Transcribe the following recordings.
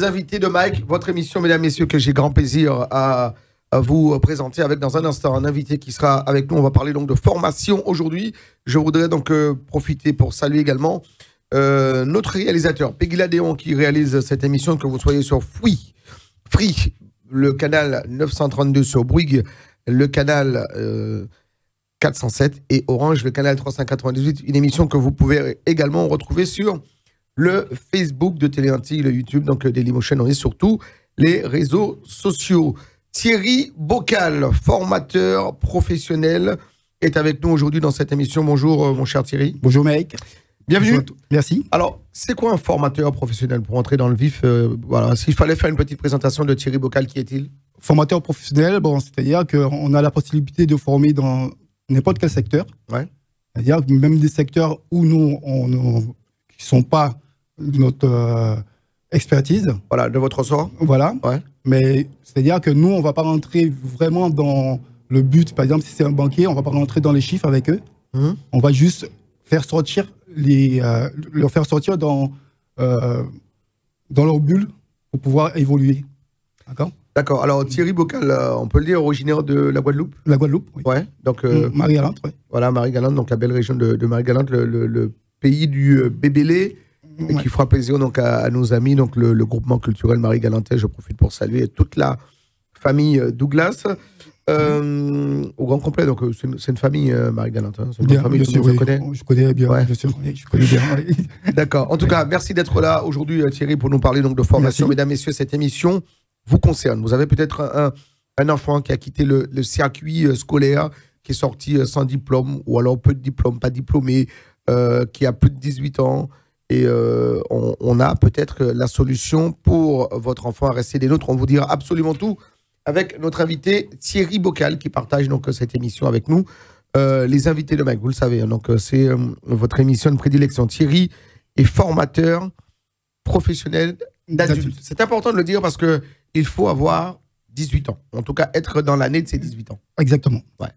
invités de Mike, votre émission, mesdames, messieurs, que j'ai grand plaisir à vous présenter avec dans un instant un invité qui sera avec nous. On va parler donc de formation aujourd'hui. Je voudrais donc profiter pour saluer également notre réalisateur, Peggy Ladéon, qui réalise cette émission, que vous soyez sur Free, le canal 932 sur Bouygues, le canal 407 et Orange, le canal 398, une émission que vous pouvez également retrouver sur le Facebook de Télé Antilles, le YouTube, donc Dailymotion, on est sur tous les réseaux sociaux. Thierry Bocal, formateur professionnel, est avec nous aujourd'hui dans cette émission. Bonjour mon cher Thierry. Bonjour Mike. Bienvenue. Merci. Alors, c'est quoi un formateur professionnel? Pour entrer dans le vif, voilà, s'il fallait faire une petite présentation de Thierry Bocal, qui est-il? Formateur professionnel, bon, c'est-à-dire qu'on a la possibilité de former dans n'importe quel secteur. Ouais. C'est-à-dire même des secteurs où nous, qui ne sont pas notre expertise. Voilà, de votre ressort. Voilà. Ouais. Mais c'est-à-dire que nous, on ne va pas rentrer vraiment dans le but. Par exemple, si c'est un banquier, on ne va pas rentrer dans les chiffres avec eux. On va juste faire sortir leur faire sortir dans leur bulle pour pouvoir évoluer. D'accord. D'accord. Alors, Thierry Bocal, on peut le dire, originaire de la Guadeloupe. La Guadeloupe, oui. Ouais. Donc, Marie-Galante, oui. Voilà, Marie-Galante, donc la belle région de Marie-Galante, le pays du bébélé, et qui fera plaisir donc à nos amis, donc le groupement culturel Marie-Galantais. Je profite pour saluer toute la famille Douglas. Au grand complet, donc c'est une famille Marie-Galante. Hein, c'est une famille que oui, connaît. Je connais bien, ouais. bien sûr. Je connais bien. D'accord. En tout cas, merci d'être là aujourd'hui, Thierry, pour nous parler donc de formation. Merci. Mesdames, messieurs, cette émission vous concerne. Vous avez peut-être un enfant qui a quitté le circuit scolaire, qui est sorti sans diplôme, ou alors peu de diplôme, pas diplômé, qui a plus de 18 ans. Et on a peut-être la solution pour votre enfant à rester des nôtres. On vous dira absolument tout avec notre invité Thierry Bocal, qui partage donc cette émission avec nous. Les invités de Mike, vous le savez, hein, donc c'est votre émission de prédilection. Thierry est formateur professionnel d'adultes. C'est important de le dire parce que il faut avoir 18 ans. En tout cas, être dans l'année de ses 18 ans. Exactement. Ouais.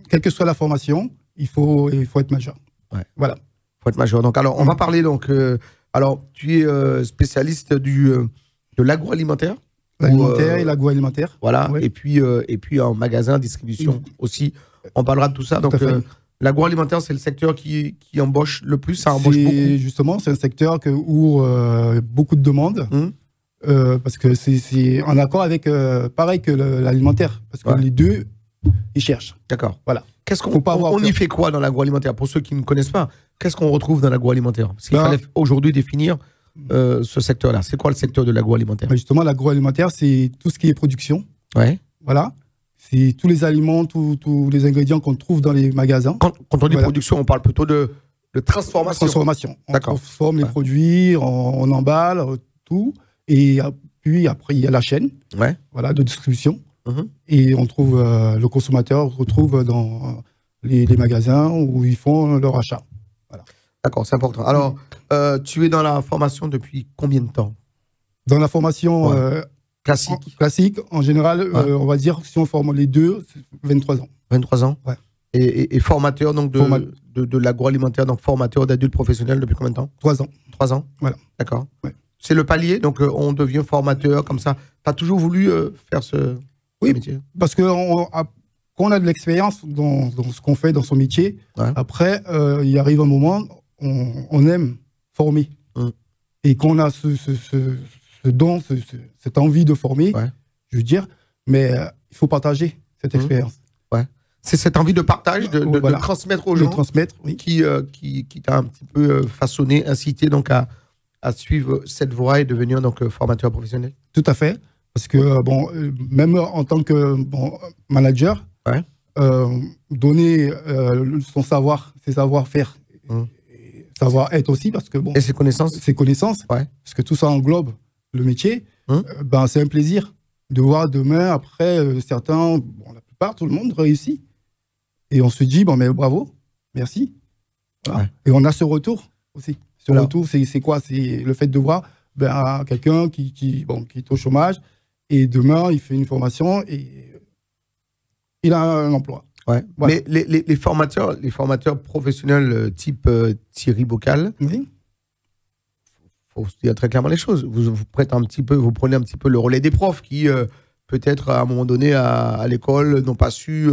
Quelle que soit la formation, il faut être majeur. Ouais. Voilà. Il faut être majeur. Donc, alors, on va parler donc. Alors, tu es spécialiste de l'agroalimentaire. L'alimentaire et l'agroalimentaire. Voilà. Ouais. Et puis en magasin, distribution aussi. On parlera de tout ça. Donc, l'agroalimentaire, c'est le secteur qui embauche le plus. Ça embauche beaucoup. Justement, c'est un secteur où beaucoup de demandes. Parce que c'est en accord avec, pareil que l'alimentaire. Parce que les deux, ils cherchent. D'accord. Voilà. Qu'est-ce qu'on y fait quoi dans l'agroalimentaire? Pour ceux qui ne connaissent pas, qu'est-ce qu'on retrouve dans l'agroalimentaire? S'il fallait aujourd'hui définir ce secteur-là, c'est quoi le secteur de l'agroalimentaire? Justement, l'agroalimentaire, c'est tout ce qui est production. Ouais. Voilà. C'est tous les aliments, tous les ingrédients qu'on trouve dans les magasins. Quand on dit production, on parle plutôt de transformation. Transformation. On D'accord. transforme les produits, on emballe, tout. Et puis après, il y a la chaîne voilà, de distribution. Et on trouve, le consommateur retrouve dans les magasins où ils font leur achat. Voilà. D'accord, c'est important. Alors, tu es dans la formation depuis combien de temps? Dans la formation classique, en général, on va dire, si on forme les deux, 23 ans. 23 ans. Ouais. Et formateur donc de l'agroalimentaire, donc formateur d'adultes professionnels depuis combien de temps? 3 ans. 3 ans. Voilà. D'accord. Ouais. C'est le palier, donc on devient formateur comme ça. Tu as toujours voulu faire ce métier? Parce que quand on a de l'expérience dans ce qu'on fait dans son métier, après, il arrive un moment, on aime former. Et qu'on a ce don, cette envie de former, je veux dire, mais il faut partager cette expérience. C'est cette envie de partage, de transmettre aux gens, qui t'a un petit peu façonné, incité donc à suivre cette voie et devenir donc formateur professionnel? Tout à fait. Parce que, même en tant que manager, donner son savoir, ses savoir-faire, savoir-être aussi, parce que et ses connaissances. Ses connaissances, parce que tout ça englobe le métier, c'est un plaisir de voir demain, après, certains, la plupart, tout le monde réussit. Et on se dit, mais bravo, merci. Voilà. Et on a ce retour aussi. Ce retour, c'est quoi? C'est le fait de voir quelqu'un qui est au chômage, et demain, il fait une formation et il a un emploi. Ouais. Voilà. Mais les formateurs professionnels type Thierry Bocal faut se dire très clairement les choses. Vous prenez un petit peu le relais des profs qui, peut-être à un moment donné à l'école, n'ont pas su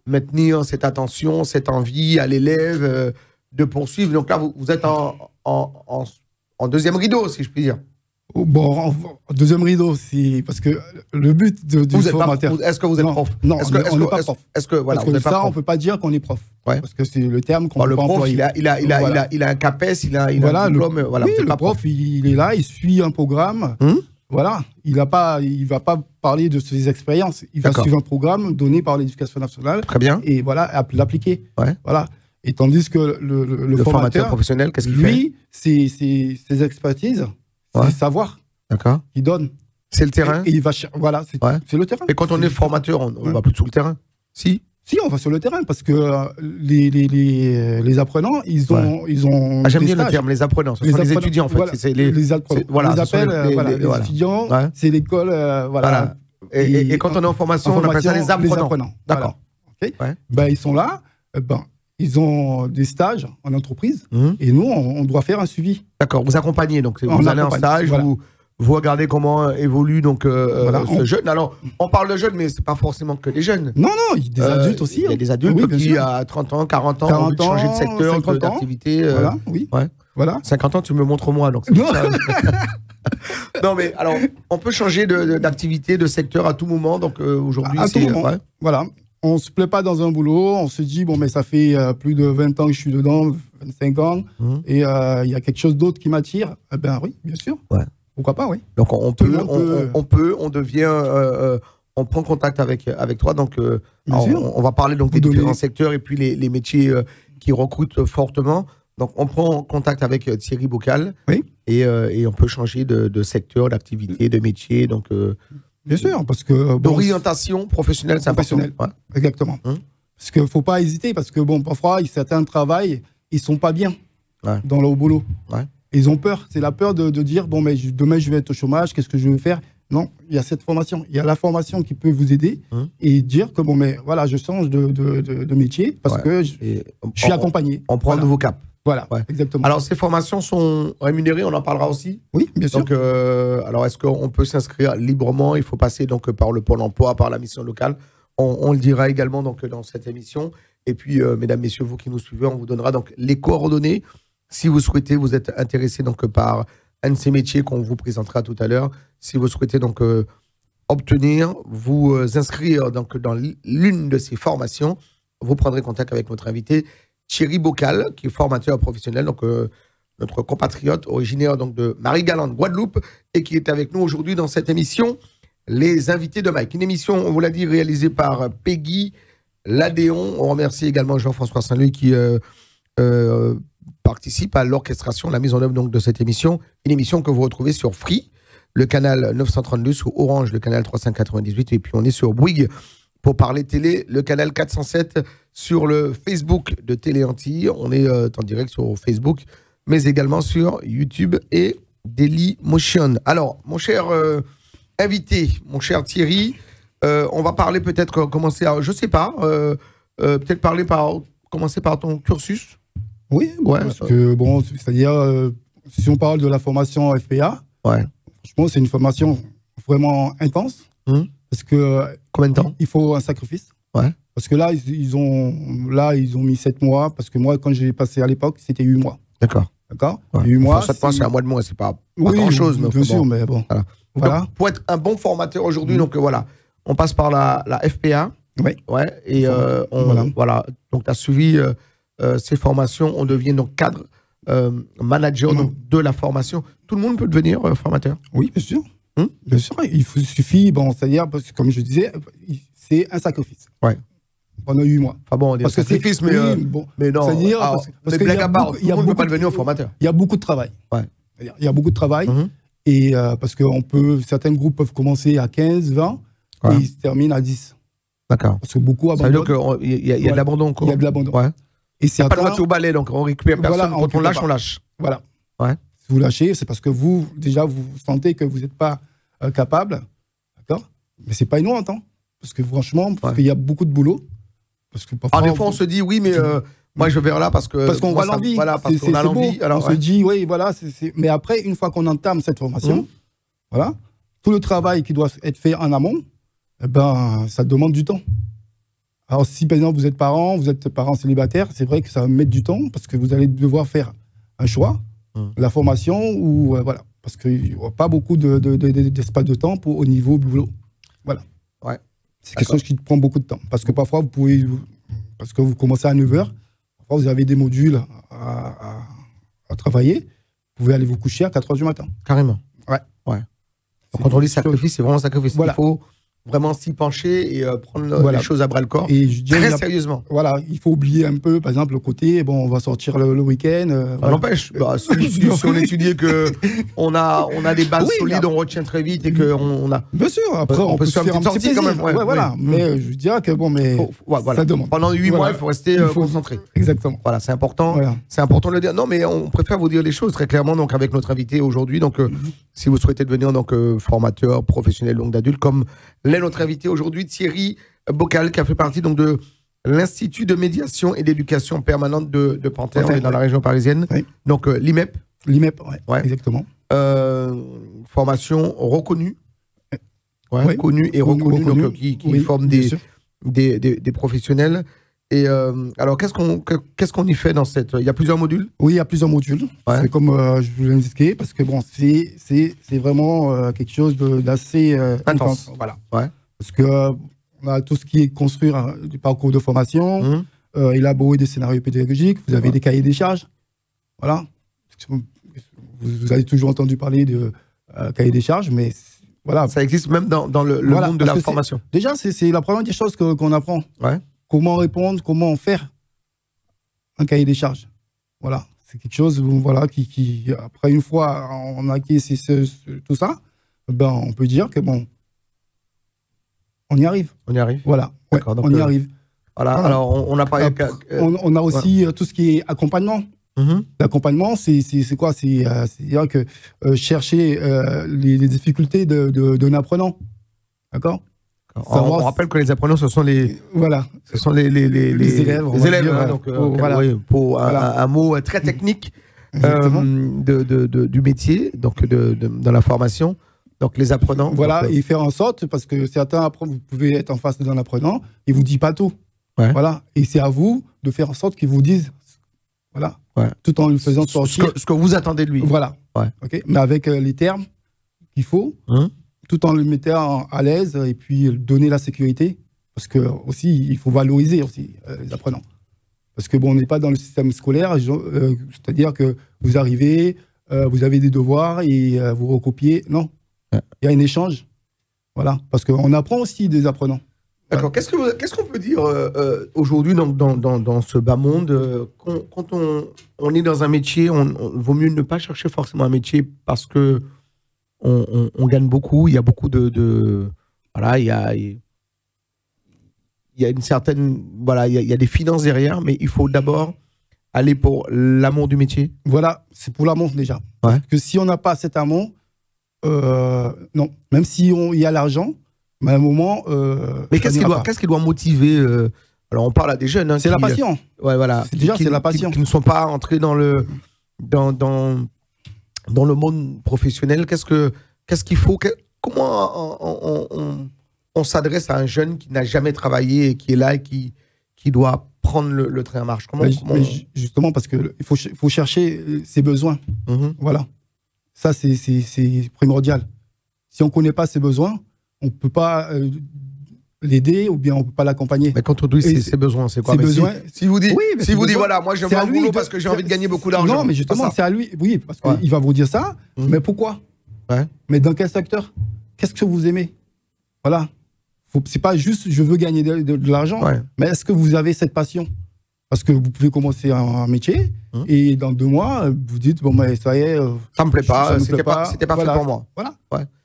maintenir cette attention, cette envie à l'élève de poursuivre. Donc là, vous êtes en deuxième rideau, si je puis dire. Bon, deuxième rideau, c'est parce que le but du formateur... Est-ce que vous êtes prof? Non, on n'est pas prof. Est-ce que, voilà, parce que ça, on ne peut pas dire qu'on est prof. Ouais. Parce que c'est le terme qu'on peut pas employer. Il a un CAPES, il a un diplôme. Voilà, oui, le prof, il est là, il suit un programme. Voilà, il va pas parler de ses expériences. Il va suivre un programme donné par l'Éducation nationale. Très bien. Et voilà, l'appliquer. Ouais. Voilà. Et tandis que le formateur professionnel, qu'est-ce qu'il fait? Lui, ses expertises, c'est savoir qu'il donne. C'est le terrain. Et il va voilà, c'est le terrain. Et quand on est formateur, on va plus sur le terrain? Si, on va sur le terrain parce que les apprenants, ils ont j'aime bien le terme, les apprenants. Ce sont les étudiants, en fait. Voilà, les apprenants. Voilà, les appelle les étudiants, c'est l'école. Voilà. Et quand on est en formation, on appelle ça les apprenants. D'accord. Voilà. Okay. Ils sont là. Ils ont des stages en entreprise et nous, on doit faire un suivi. D'accord, vous accompagnez, donc vous allez en stage, vous regardez comment évolue donc, ce jeune. Alors, on parle de jeunes, mais ce n'est pas forcément que des jeunes. Non, il y a des adultes aussi. Il y a des adultes qui, à 30 ans, 40 ans, ont envie de changer de secteur, d'activité. Voilà, oui. Ouais. Voilà. 50 ans, tu me montres moi. Donc non, mais alors, on peut changer d'activité, de secteur à tout moment. Donc, aujourd'hui, c'est... Voilà. On ne se plaît pas dans un boulot, on se dit, bon, mais ça fait plus de 20 ans que je suis dedans, 25 ans, et il y a quelque chose d'autre qui m'attire. Eh bien oui, bien sûr. Ouais. Pourquoi pas, oui. Donc on prend contact avec toi. Donc on va parler donc des différents secteurs et puis les métiers qui recrutent fortement. Donc on prend contact avec Thierry Bocal, et on peut changer de secteur, d'activité, de métier. Donc bien sûr, parce que... d'orientation professionnelle, c'est important. Exactement. Parce qu'il ne faut pas hésiter, parce que parfois, certains travaillent, ils ne sont pas bien dans leur boulot. Ils ont peur. C'est la peur de dire, bon, mais demain, je vais être au chômage, qu'est-ce que je vais faire? Non, il y a cette formation. Il y a la formation qui peut vous aider et dire que, bon, mais voilà, je change de métier parce que je suis accompagné. On prend un nouveau cap. Voilà, exactement. Alors, ces formations sont rémunérées, on en parlera aussi. Oui, bien sûr. Donc, alors, est-ce qu'on peut s'inscrire librement? Il faut passer donc par le Pôle emploi, par la mission locale. On le dira également donc, dans cette émission. Et puis, mesdames, messieurs, vous qui nous suivez, on vous donnera donc les coordonnées. Si vous souhaitez, vous êtes intéressé donc, par un de ces métiers qu'on vous présentera tout à l'heure. Si vous souhaitez donc obtenir, vous inscrire donc, dans l'une de ces formations, vous prendrez contact avec notre invité, Thierry Bocal, qui est formateur professionnel, donc notre compatriote originaire donc, de Marie-Galante, Guadeloupe, et qui est avec nous aujourd'hui dans cette émission, Les Invités de Mike. Une émission, on vous l'a dit, réalisée par Peggy Ladéon. On remercie également Jean-François Saint-Louis qui participe à l'orchestration, la mise en œuvre donc, de cette émission. Une émission que vous retrouvez sur Free, le canal 932, sur Orange, le canal 398, et puis on est sur Bouygues pour parler télé, le canal 407 sur le Facebook de Télé Antilles. On est en direct sur Facebook, mais également sur YouTube et Dailymotion. Alors, mon cher invité, mon cher Thierry, on va parler peut-être, commencer à, je sais pas, peut-être commencer par ton cursus. Oui, parce que, bon, c'est-à-dire, si on parle de la formation FPA, franchement, c'est une formation vraiment intense. Parce que combien de temps? Il faut un sacrifice. Parce que là, ils ont mis 7 mois. Parce que moi, quand j'ai passé à l'époque, c'était 8 mois. D'accord. 8 mois. 7 mois, c'est un mois de moins. C'est pas grand-chose. Bien sûr, mais bon. Voilà. Donc, pour être un bon formateur aujourd'hui, donc voilà, on passe par la FPA. Et voilà. Donc, tu as suivi ces formations. On devient donc cadre, manager donc, de la formation. Tout le monde peut devenir formateur? Oui, bien sûr. Bien sûr, il suffit, c'est-à-dire, parce que comme je disais, c'est un sacrifice. Pendant 8 mois. Enfin bon, on dit sacrifice, mais non. C'est-à-dire, parce qu'il tout le monde ne peut pas devenir formateur. Il y a beaucoup de travail. Il y a beaucoup de travail. Et parce que certains groupes peuvent commencer à 15, 20, et ils se terminent à 10. D'accord. Parce que beaucoup abandonnent. Ça veut dire qu'il y a de l'abandon. Il y a de l'abandon. Et c'est pas le retour au balai, donc on récupère personne. Quand on lâche, on lâche. Voilà. Si vous lâchez, c'est parce que vous sentez que vous n'êtes pas capable, d'accord? Mais c'est pas une honte, hein, parce que franchement, parce qu'il y a beaucoup de boulot. Parce que parfois, des fois, on se dit, oui, mais Moi, je vais là parce que. Parce qu'on voit l'envie. Voilà, parce qu'on a l'envie. On se dit, oui, voilà. Mais après, une fois qu'on entame cette formation, voilà, tout le travail qui doit être fait en amont, eh ben, ça demande du temps. Alors, si par exemple, vous êtes parent célibataire, c'est vrai que ça va mettre du temps parce que vous allez devoir faire un choix, la formation ou voilà. Parce qu'il n'y aura pas beaucoup d'espace de temps au niveau boulot. Voilà. Ouais. C'est quelque chose qui prend beaucoup de temps. Parce que parfois, parce que vous commencez à 9h, parfois vous avez des modules à travailler, vous pouvez aller vous coucher à 4h du matin. Carrément. Ouais. Donc, quand on dit sacrifice, c'est vraiment un sacrifice. Voilà. Il faut vraiment s'y pencher et prendre les choses à bras le corps. Et je dirais, très sérieusement. Voilà, il faut oublier un peu, par exemple, le côté, bon, on va sortir le week-end. Ça n'empêche. Si on étudie qu'on a des bases solides, on retient très vite et qu'on a. Bien sûr, après, on peut se faire un petit plaisir. Quand même. Voilà. Mais je dirais que bon, mais ça demande. Pendant 8 mois, il faut rester concentré. Exactement. Voilà, c'est important. C'est important de le dire. Non, mais on préfère vous dire les choses très clairement, donc avec notre invité aujourd'hui. Donc, si vous souhaitez devenir formateur professionnel d'adulte, comme l'est notre invité aujourd'hui, Thierry Bocal, qui a fait partie donc de l'Institut de médiation et d'éducation permanente de Panthère, dans la région parisienne. Oui. Donc l'IMEP. L'IMEP, ouais, exactement. Formation reconnue. Connue et reconnue, donc, qui forme des professionnels. Et alors, qu'est-ce qu'on y fait dans cette... Il y a plusieurs modules? Oui, il y a plusieurs modules. Ouais. C'est comme je vous l'ai indiqué, parce que bon, c'est vraiment quelque chose d'assez intense. Voilà. Ouais. Parce que on a tout ce qui est construire du parcours de formation, élaborer des scénarios pédagogiques, vous avez des cahiers des charges. Voilà. Vous avez toujours entendu parler de cahiers des charges, mais voilà. Ça existe même dans le monde de la formation. Déjà, c'est la première des choses qu'on apprend. Ouais. Comment répondre, comment faire un cahier des charges. Voilà, c'est quelque chose qui après une fois on a acquis tout ça, ben, on peut dire que bon, on y arrive. On y arrive. Voilà, on y arrive. Voilà. Alors on a parlé. On a aussi tout ce qui est accompagnement. L'accompagnement, c'est quoi? C'est-à-dire que chercher les difficultés d'un apprenant. D'accord? On rappelle que les apprenants, ce sont les élèves. Les élèves, donc, pour un mot très technique du métier, donc dans la formation. Donc les apprenants. Voilà, et faire en sorte, parce que certains, vous pouvez être en face d'un apprenant, il ne vous dit pas tout. Ouais. Voilà, et c'est à vous de faire en sorte qu'il vous dise, voilà, tout en lui faisant sortir. Ce que vous attendez de lui. Voilà, okay, mais avec les termes qu'il faut. Tout en le mettant à l'aise et puis donner la sécurité. Parce que aussi, il faut valoriser aussi les apprenants. Parce que bon, on n'est pas dans le système scolaire, c'est-à-dire que vous arrivez, vous avez des devoirs et vous recopiez. Non, il y a un échange. Voilà, parce qu'on apprend aussi des apprenants. D'accord. Voilà. Qu'est-ce qu'on peut dire aujourd'hui dans ce bas monde quand on est dans un métier, vaut mieux ne pas chercher forcément un métier parce que on gagne beaucoup, il y a beaucoup voilà, il y a une certaine, voilà, il y a des finances derrière, mais il faut d'abord aller pour l'amour du métier. Voilà, c'est pour l'amour déjà. Parce que si on n'a pas cet amour, non, même si il y a l'argent, mais à un moment. Mais qu'est-ce qui doit motiver alors on parle à des jeunes. Hein, c'est la passion. Ouais, voilà. C'est la passion. Qui ne sont pas entrés dans le monde professionnel. Qu'est-ce qu'il faut? Comment on s'adresse à un jeune qui n'a jamais travaillé et qui est là et qui doit prendre le train en marche? Mais justement, parce qu'il faut chercher ses besoins. Voilà. Ça, c'est primordial. Si on ne connaît pas ses besoins, on ne peut pas l'aider ou bien on ne peut pas l'accompagner. Mais quand on dit ses besoins, c'est quoi? Si vous dites, voilà, moi je veux un boulot parce que j'ai envie de gagner beaucoup d'argent. Non, mais justement, c'est à lui. Oui, parce qu'il va vous dire ça. Mais pourquoi? Mais dans quel secteur? Qu'est-ce que vous aimez? Voilà. C'est pas juste je veux gagner de l'argent, mais est-ce que vous avez cette passion? Parce que vous pouvez commencer un métier et dans 2 mois, vous dites bon, mais ça y est. Ça me plaît pas, c'était pas fait pour moi. Voilà.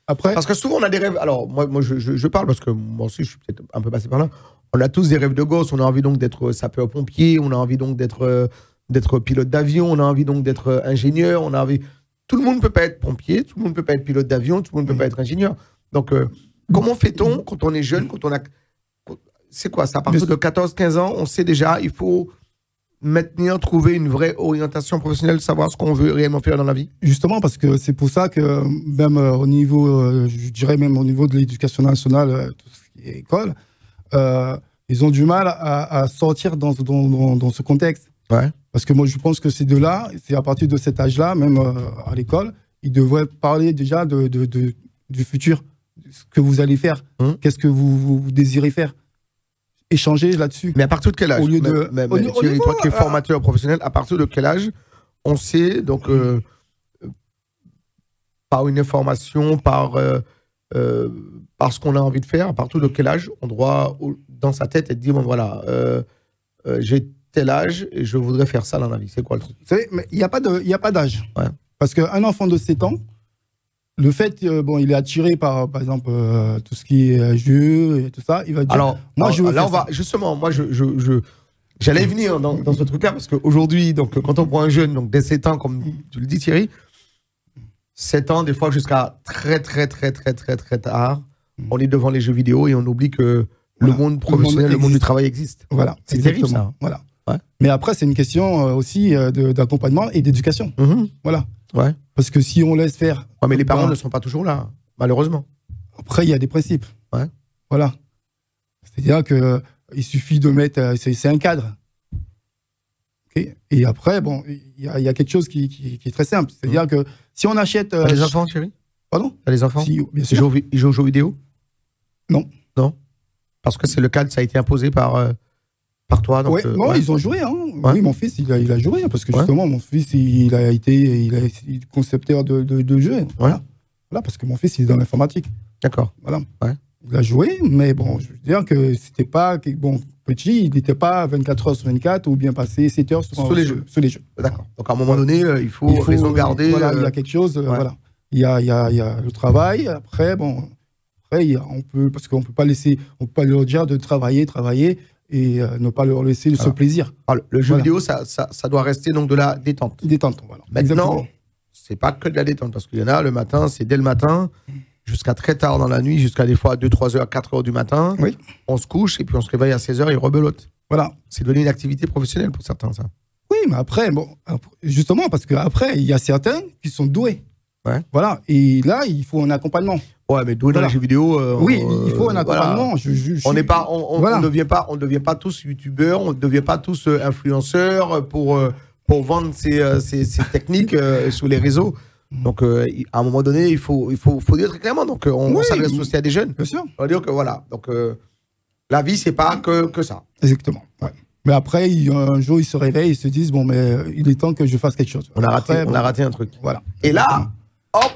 Après, parce que souvent on a des rêves. Alors moi je parle parce que moi aussi je suis peut-être un peu passé par là. On a tous des rêves de gosse. On a envie donc d'être sapeur-pompier. On a envie donc d'être pilote d'avion. On a envie donc d'être ingénieur. On a envie. Tout le monde ne peut pas être pompier. Tout le monde ne peut pas être pilote d'avion. Tout le monde ne peut pas être ingénieur. Donc comment fait-on quand on est jeune, quand on a... C'est quoi? C'est à partir de 14-15 ans, on sait déjà, il faut maintenir, trouver une vraie orientation professionnelle, savoir ce qu'on veut réellement faire dans la vie? Justement, parce que c'est pour ça que même au niveau, je dirais même au niveau de l'éducation nationale, tout ce qui est école, ils ont du mal à sortir dans ce contexte. Ouais. Parce que moi, je pense que c'est de là, c'est à partir de cet âge-là, même à l'école, ils devraient parler déjà du futur, ce que vous allez faire, qu'est-ce que vous désirez faire. Échanger là-dessus. Mais à partir de quel âge? Au lieu de, Thierry, toi qui es formateur professionnel, à partir de quel âge on sait, donc, par une information, par ce qu'on a envie de faire, à partir de quel âge on doit, dans sa tête, être dit, bon voilà, j'ai tel âge et je voudrais faire ça dans la vie. C'est quoi le truc? Mais il n'y a pas d'âge. Ouais. Parce qu'un enfant de 7 ans, le fait, bon, il est attiré par exemple, tout ce qui est jeu et tout ça, il va dire. Alors, moi, je veux là, faire ça. justement, moi, j'allais venir dans ce truc-là, parce qu'aujourd'hui, donc, quand on prend un jeune, donc, dès 7 ans, comme tu le dis, Thierry, 7 ans, des fois, jusqu'à très tard, on est devant les jeux vidéo et on oublie que le monde professionnel, le monde du travail existe. Voilà. C'est terrible, ça. Voilà. Ouais. Mais après, c'est une question aussi d'accompagnement et d'éducation. Voilà. Ouais. Parce que si on laisse faire. Ouais, mais les parents ne sont pas toujours là, malheureusement. Après, il y a des principes. Ouais. Voilà. C'est-à-dire qu'il suffit de mettre. C'est un cadre. Okay. Et après, bon, il y a quelque chose qui est très simple. C'est-à-dire que si on achète. T'as des enfants, Thierry? Pardon? T'as des enfants? Si, bien sûr. Ils jouent aux jeux vidéo? Non. Non? Parce que c'est le cadre, ça a été imposé par toi. Donc, ouais, ils ont joué. Hein. Ouais. Oui, mon fils, il a joué. Hein, parce que justement, mon fils, il a été concepteur de jeux. Voilà. Voilà, parce que mon fils, il est dans l'informatique. D'accord. Voilà. Ouais. Il a joué, mais bon, je veux dire que c'était pas. Bon, petit, il n'était pas 24 heures sur 24 ou bien passé 7 heures sur les jeux. D'accord. Donc, à un moment donné, il faut raison garder. Voilà, il y a quelque chose. Voilà. Il y a le travail. Après, bon. Après, on peut, parce qu'on peut pas leur dire de travailler et ne pas leur laisser ce plaisir. Alors, le jeu vidéo, ça doit rester donc de la détente. Détente, voilà. Maintenant, c'est pas que de la détente, parce qu'il y en a le matin, c'est dès le matin jusqu'à très tard dans la nuit, jusqu'à des fois 2, 3 heures, 4 heures du matin. Oui. On se couche et puis on se réveille à 16 heures et rebelote. Voilà. C'est devenu une activité professionnelle pour certains, ça. Oui, mais après, bon, justement, parce qu'après, il y a certains qui sont doués. Ouais. Voilà. Et là, il faut un accompagnement. Ouais, mais doué dans les jeux vidéo. Oui, il faut un accompagnement. Voilà. On n'est pas, on devient pas tous youtubeurs, on ne devient pas tous influenceurs pour vendre ces techniques sur les réseaux. Donc, à un moment donné, il faut dire très clairement. Donc, on s'adresse aussi à des jeunes. Bien sûr. On va dire que voilà. Donc, la vie, c'est pas que ça. Exactement. Ouais. Mais après, un jour, ils se réveillent, ils se disent bon, mais il est temps que je fasse quelque chose. On a raté un truc. Voilà. Et là, hop.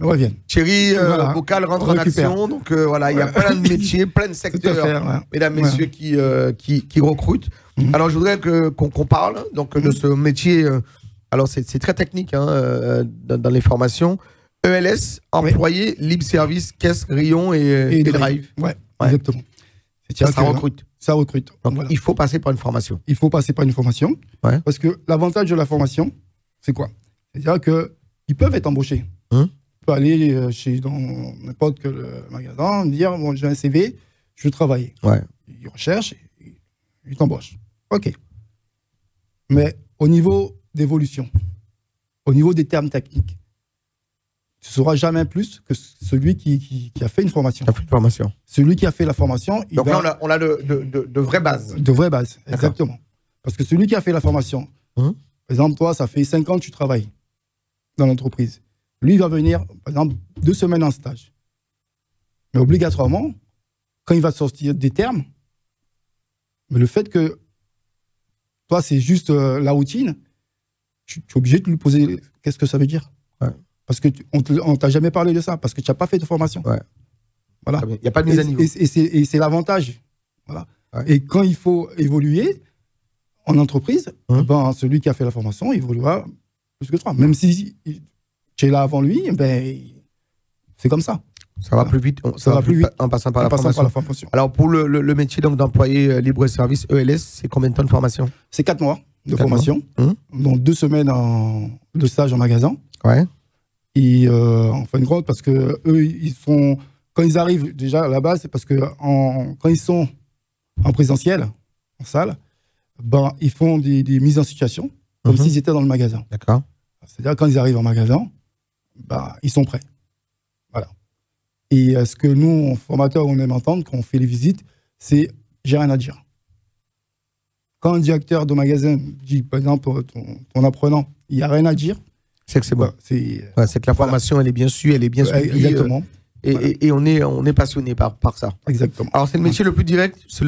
On revient. Thierry, Vocal rentre en action. Donc voilà, il y a plein de métiers, plein de secteurs, mesdames, messieurs, qui recrutent. Alors, je voudrais qu'on parle donc, de ce métier. Alors, c'est très technique dans les formations. ELS, employé, libre service, caisse, rayon et drive. Ouais, exactement. Ça recrute. Ça recrute. Donc, il faut passer par une formation. Il faut passer par une formation. Ouais. Parce que l'avantage de la formation, c'est quoi? C'est-à-dire qu'ils peuvent être embauchés. On peut aller dans n'importe quel magasin, dire bon, j'ai un CV, je veux travailler. Ouais. Ils recherchent, ils t'embauchent. OK. Mais au niveau d'évolution, au niveau des termes techniques, tu ne sauras jamais plus que celui qui a fait une formation. Celui qui a fait la formation. Donc là, on a de vraies bases. De vraies bases, exactement. Parce que celui qui a fait la formation, par exemple, toi, ça fait 5 ans que tu travailles dans l'entreprise. Lui, il va venir, par exemple, 2 semaines en stage. Mais obligatoirement, quand il va sortir des termes, mais le fait que toi, c'est juste la routine, tu es obligé de lui poser qu'est-ce que ça veut dire. Ouais. Parce qu'on ne t'a jamais parlé de ça, parce que tu n'as pas fait de formation. Ouais. Voilà. Il n'y a pas de mise à niveau. Et c'est l'avantage. Voilà. Ouais. Et quand il faut évoluer en entreprise, ben, celui qui a fait la formation, il évoluera plus que toi. Même si tu es là avant lui, ben, c'est comme ça. Ça va plus vite. Ça va plus vite en passant par la formation. Alors, pour le métier d'employé libre service ELS, c'est combien de temps de formation? C'est 4 mois de formation. Donc 2 semaines de stage en magasin. Ouais. Et en fin de compte, parce que eux, ils font. Quand ils arrivent, déjà à la base, c'est parce que quand ils sont en présentiel, en salle, ben, ils font des mises en situation, comme s'ils étaient dans le magasin. D'accord. C'est-à-dire, quand ils arrivent en magasin, ben, ils sont prêts. Voilà. Et ce que nous, formateurs, on aime entendre quand on fait les visites, c'est « j'ai rien à dire ». Quand un directeur de magasin dit, par exemple, ton apprenant, il n'y a rien à dire, c'est que c'est bon. Ben, c'est que la formation, elle est bien suivie, elle est bien suivie. Exactement. Et on est passionné par ça. Exactement. Alors, c'est le métier le plus direct, c'est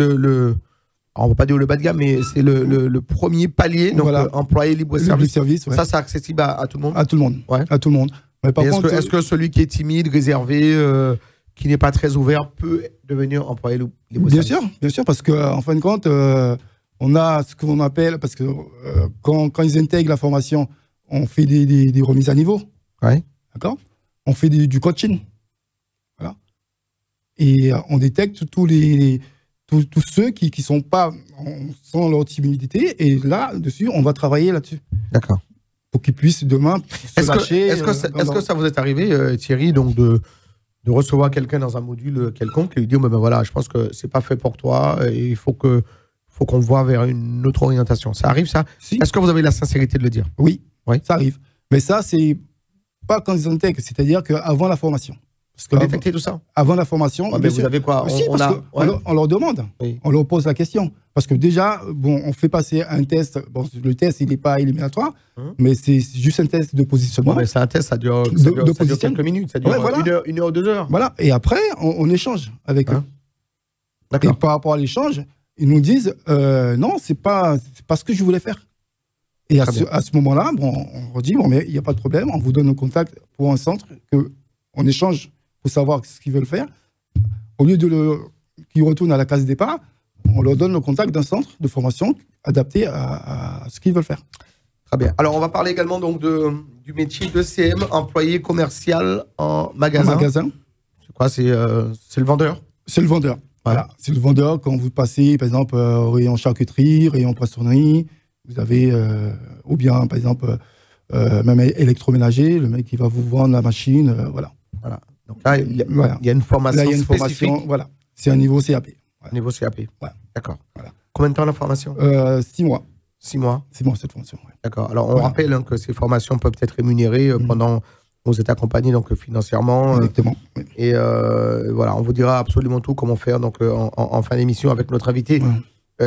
alors, on ne va pas dire le bas de gamme, mais c'est le premier palier, donc employé libre-service. Ça, c'est accessible à tout le monde. À tout le monde. Ouais. À tout le monde. Mais par contre, est-ce que celui qui est timide, réservé, qui n'est pas très ouvert, peut devenir employé libre-service? Bien sûr, parce qu'en fin de compte, on a ce qu'on appelle, parce que quand ils intègrent la formation, on fait des remises à niveau. Ouais. D'accord. On fait du coaching. Voilà. Et on détecte tous ceux qui sont pas sans leur timidité. Et là-dessus, on va travailler là-dessus. D'accord. Pour qu'ils puissent demain se lâcher. Est-ce que ça vous est arrivé, Thierry, donc de recevoir quelqu'un dans un module quelconque et lui dire ben voilà, je pense que c'est pas fait pour toi et il faut qu'on voit vers une autre orientation. Ça arrive, ça? Si. Est-ce que vous avez la sincérité de le dire? Oui, ça arrive. Mais ça, c'est pas quand ils intègrent, c'est-à-dire qu'avant la formation. Parce que détecter tout ça? Avant la formation. Mais vous avez quoi? On leur demande, on leur pose la question. Parce que déjà, on fait passer un test. Bon, le test, il n'est pas éliminatoire, mais c'est juste un test de positionnement. Mais c'est un test, ça dure quelques minutes, ça dure une heure ou 2 heures. Voilà, et après, on échange avec eux. Et par rapport à l'échange, ils nous disent non, c'est pas ce que je voulais faire. Et à ce moment-là, on redit mais il n'y a pas de problème, on vous donne le contact pour un centre, qu'on échange pour savoir ce qu'ils veulent faire. Au lieu qu'ils retournent à la case départ, on leur donne le contact d'un centre de formation adapté à ce qu'ils veulent faire. Très bien. Alors, on va parler également donc du métier de CM, employé commercial en magasin. En magasin. C'est quoi? C'est le vendeur? C'est le vendeur. Voilà. C'est le vendeur quand vous passez, par exemple, rayon charcuterie, rayon poissonnerie, vous avez, ou bien, par exemple, même électroménager, le mec qui va vous vendre la machine, voilà. Donc là, il y a une formation spécifique. Voilà. C'est un niveau CAP. Voilà. Niveau CAP. Ouais. D'accord. Voilà. Combien de temps la formation? 6 mois. 6 mois? 6 mois, cette formation. Ouais. D'accord. Alors, on rappelle que ces formations peuvent être rémunérées pendant. Vous êtes accompagné donc financièrement. Exactement. Et voilà, on vous dira absolument tout comment faire donc en fin d'émission avec notre invité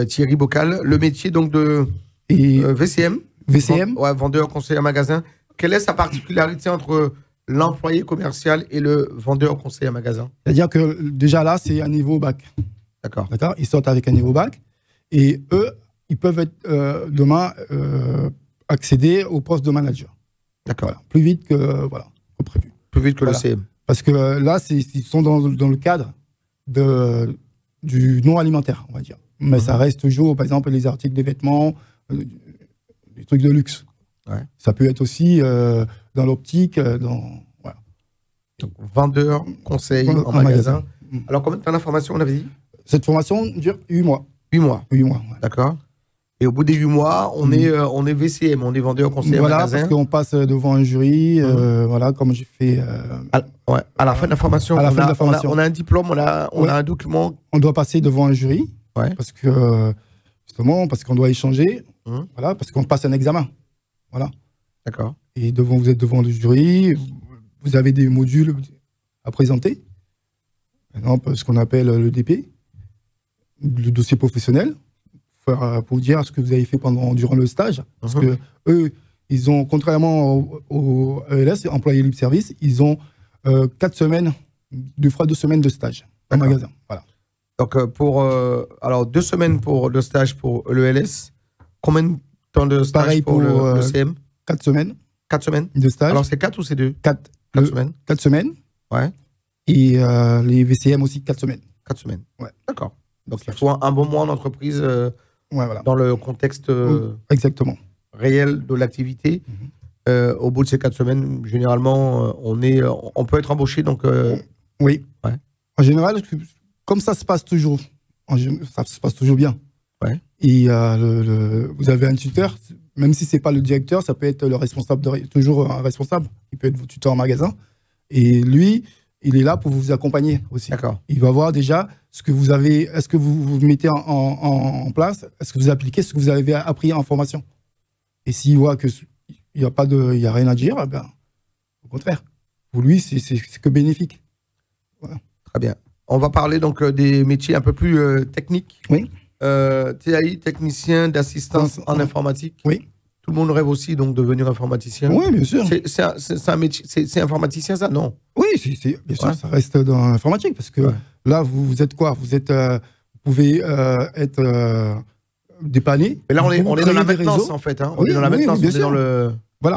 Thierry Bocal. Le métier donc de VCM. VCM. Vendeur, conseiller magasin. Quelle est sa particularité entre l'employé commercial et le vendeur, conseiller magasin? C'est-à-dire que déjà là, c'est un niveau bac. D'accord. Ils sortent avec un niveau bac et eux, ils peuvent être demain accéder au poste de manager. D'accord. Voilà. Plus vite que prévu. Plus vite que le CM. Parce que là, ils sont dans le cadre du non alimentaire, on va dire. Mais ça reste toujours, par exemple, les articles des vêtements, des trucs de luxe. Ouais. Ça peut être aussi dans l'optique, voilà. Donc, vendeur, conseil en magasin. Alors, combien de temps la formation, on avait dit? Cette formation dure 8 mois. 8 mois. 8 mois, ouais. D'accord. Et au bout des 8 mois, on est VCM, on est vendeur, conseiller en magasin. Voilà, parce qu'on passe devant un jury, voilà, comme j'ai fait... à la fin de la formation, on a un diplôme, on a un document. On doit passer devant un jury, parce que, justement, parce qu'on doit échanger, voilà, parce qu'on passe un examen. Voilà. D'accord. Et vous êtes devant le jury, vous avez des modules à présenter. Par exemple, ce qu'on appelle le DP, le dossier professionnel, pour dire ce que vous avez fait durant le stage. Parce que eux, ils ont, contrairement au ELS, employés libre service, ils ont 4 semaines, 2 fois 2 semasemaines de stage en magasin. Voilà. Donc, alors 2 semaines pour le stage pour l'ELS, combien de temps de stage? Pareil pour le CM? 4 semaines. 4 semaines de stage. Alors, c'est 4 ou c'est 2? 4 semaines. 4 semaines. Ouais. Et les VCM aussi, 4 semaines. 4 semaines. Ouais. D'accord. Donc, il faut un bon mois en entreprise voilà. dans le contexte exactement. réel de l'activité. Au bout de ces 4 semaines, généralement, on peut être embauché. Donc, oui. Ouais. En général, comme ça se passe toujours, ça se passe toujours bien. Ouais. Et vous avez un tuteur, même si ce n'est pas le directeur, ça peut être le responsable, toujours un responsable, il peut être votre tuteur en magasin. Et lui, il est là pour vous accompagner aussi. D'accord. Il va voir déjà ce que vous avez, est-ce que vous mettez en place, est-ce que vous appliquez ce que vous avez appris en formation. Et s'il voit qu'il n'y a rien à dire, ben, au contraire, pour lui, c'est que bénéfique. Voilà. Très bien. On va parler donc des métiers un peu plus techniques. Oui. TAI, technicien d'assistance en informatique. Oui. Tout le monde rêve aussi donc de devenir informaticien. Oui, bien sûr. C'est un métier, c'est informaticien ça, non? Oui, bien sûr, ça reste dans l'informatique parce que là, vous êtes quoi? Vous pouvez être dépanné. Mais là, on est dans la maintenance en fait. Hein. On est dans la maintenance, on est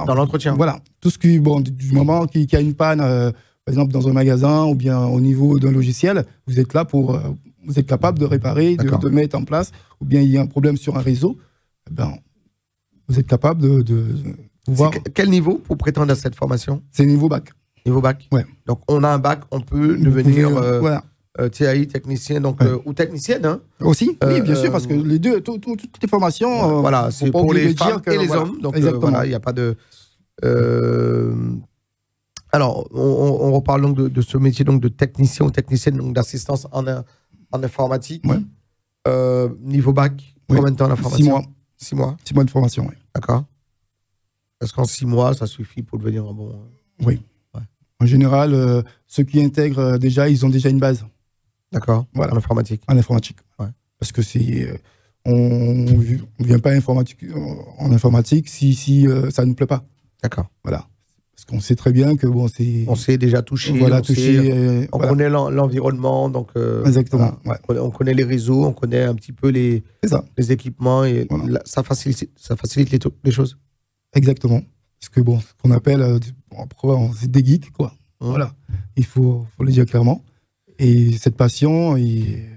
dans l'entretien. Voilà. Tout ce qui, du moment qu'il y a une panne, par exemple dans un magasin ou bien au niveau d'un logiciel, vous êtes là pour, vous êtes capable de réparer, de mettre en place, ou bien il y a un problème sur un réseau, ben, vous êtes capable de pouvoir... Quel niveau pour prétendre à cette formation? C'est niveau bac. Niveau bac. Ouais. Donc, on a un bac, on peut devenir TAI, technicien, donc, ou technicienne. Hein. Aussi, oui, bien sûr, parce que les deux, toutes les formations... voilà, c'est pour les femmes et les hommes. Donc, voilà, il n'y a pas de... alors, on reparle donc de ce métier donc, de technicien ou technicienne, donc d'assistance en informatique. Ouais. Niveau bac, combien de temps la formation? 6 mois. 6 mois. 6 mois de formation, oui. D'accord. Est-ce qu'en 6 mois, ça suffit pour devenir un bon... Oui. Ouais. En général, ceux qui intègrent déjà, ils ont déjà une base. D'accord. Voilà. En informatique. En informatique. Ouais. Parce que on ne vient pas en informatique si ça ne nous plaît pas. D'accord. Voilà. Parce qu'on sait très bien que bon, c'est... On s'est déjà touché. Voilà, on connaît l'environnement. Donc, exactement. Voilà. Ouais. On connaît les réseaux, on connaît un petit peu les équipements. Et ça facilite les choses. Exactement. Parce que bon, ce qu'on appelle, c'est des geeks, quoi. Voilà. Il faut le dire clairement. Et cette passion, il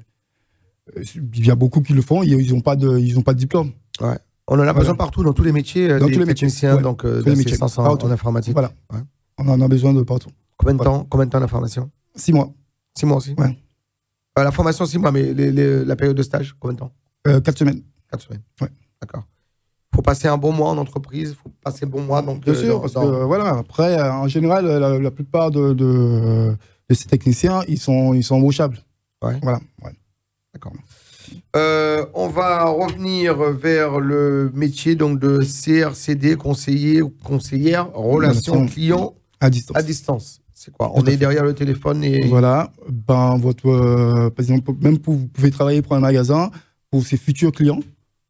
y a beaucoup qui le font, ils n'ont pas de diplôme. Ouais. On en a besoin partout, dans tous les métiers, dans tous les techniciens, ouais. Donc d'assistance en informatique. Voilà. Ouais. On en a besoin de partout. Combien de temps la formation? 6 mois. 6 mois aussi? Ouais. La formation, 6 mois, mais la période de stage, combien de temps? 4 semaines. 4 semaines. Ouais. D'accord. Il faut passer un bon mois en entreprise, il faut passer un bon mois. Donc, bien sûr, parce que voilà, après, en général, la plupart de ces techniciens, ils sont embauchables. Ouais. Voilà. Ouais. D'accord. On va revenir vers le métier donc de CRCD, conseiller ou conseillère, relation client à distance. C'est quoi? On est derrière le téléphone et... Voilà. Ben, par exemple, même vous pouvez travailler pour un magasin, pour ses futurs clients,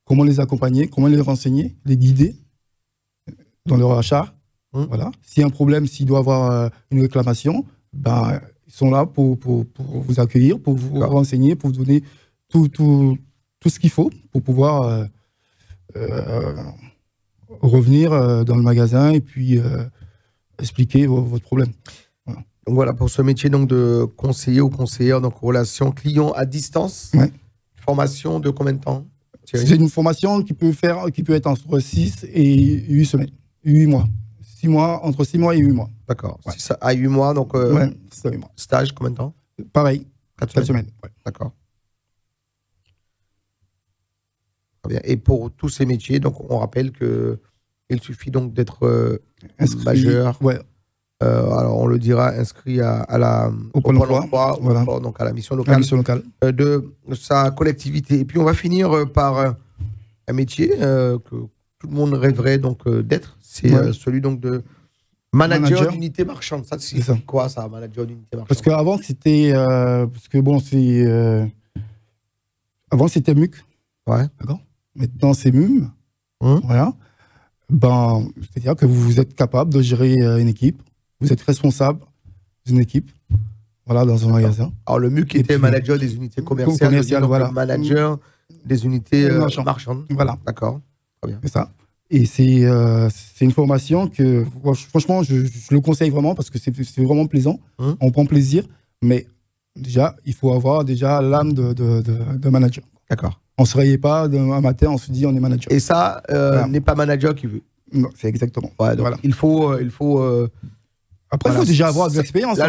comment les accompagner, comment les renseigner, les guider dans leur achat. Voilà. S'il y a un problème, s'il doit avoir une réclamation, ben, ils sont là pour vous accueillir, pour vous renseigner, pour vous donner tout ce qu'il faut pour pouvoir revenir dans le magasin et puis expliquer votre problème. Voilà. Donc voilà, pour ce métier donc, de conseiller ou conseillère, donc relation client à distance, formation de combien de temps? C'est une formation qui peut être entre 6 et 8 semaines, 8 mois. 6 mois, entre 6 mois et 8 mois. D'accord. Ouais. À 8 mois, donc c'est 8 mois. Stage, combien de temps? Pareil, 4 semaines. Ouais. D'accord. Très bien. Et pour tous ces métiers, donc on rappelle qu'il suffit donc d'être majeur. Ouais. Alors on le dira, inscrit au Pôle emploi, voilà. Donc à la mission locale, de sa collectivité. Et puis on va finir par un métier que tout le monde rêverait donc d'être. C'est celui donc de manager d'unité marchande. Ça, c'est quoi ça, manager d'unité marchande? Parce qu'avant c'était avant c'était MUC. Ouais. D'accord. Maintenant c'est MUM. Voilà. Ben, c'est-à-dire que vous êtes capable de gérer une équipe. Vous êtes responsable d'une équipe, voilà, dans un magasin. Alors le MUC était manager des unités commerciales, voilà. Manager des unités marchandes. Voilà. D'accord. Très bien. C'est ça. Et c'est une formation que, franchement, je le conseille vraiment parce que c'est vraiment plaisant. On prend plaisir, mais déjà, il faut avoir déjà l'âme de manager. D'accord. On ne se réveille pas un matin, on se dit on est manager. Et ça, n'est pas manager qui veut. Non, c'est exactement. Ouais, donc voilà. Il faut après, il faut déjà avoir de l'expérience. Là,